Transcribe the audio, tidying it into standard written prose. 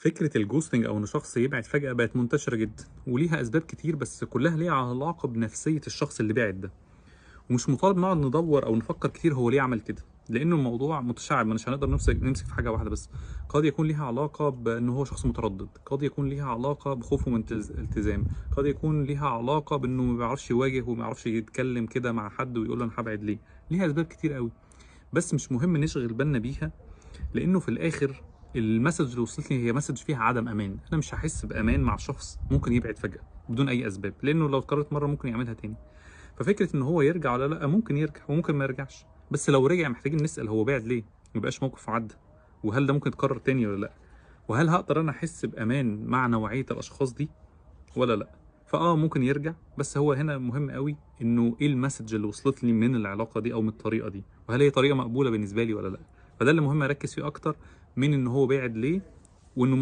فكرة الجوستنج أو إن شخص يبعد فجأة بقت منتشرة جدًا، وليها أسباب كتير بس كلها ليها علاقة بنفسية الشخص اللي بِعِد ده، ومش مطالب نقعد ندوّر أو نفكّر كتير هو ليه عمل كده، لإنه الموضوع متشعّب مش هنقدر نمسك في حاجة واحدة بس، قد يكون ليها علاقة بإن هو شخص متردد، قد يكون ليها علاقة بخوفه من التزام، قد يكون ليها علاقة بإنه ما بيعرفش يواجه وما يعرفش يتكلم كده مع حد ويقول له أنا هابعد ليه، ليها أسباب كتير أوي، بس مش مهم نشغل بالنا بيها لانه في الاخر المسج اللي وصلت لي هي مسج فيها عدم امان. انا مش هحس بامان مع شخص ممكن يبعد فجاه بدون اي اسباب، لانه لو اتكررت مره ممكن يعملها تاني. ففكره ان هو يرجع ولا لا، ممكن يرجع وممكن ما يرجعش، بس لو رجع محتاجين نسال هو بعد ليه، ما يبقاش موقف عدى، وهل ده ممكن يتكرر تاني ولا لا، وهل هقدر انا احس بامان مع نوعيه الاشخاص دي ولا لا. ممكن يرجع، بس هو هنا مهم قوي انه ايه المسج اللي وصلت لي من العلاقه دي او من الطريقه دي، وهل هي طريقه مقبوله بالنسبه لي ولا لا. فده اللي مهم اركز فيه اكتر من ان هو بعد ليه، وانه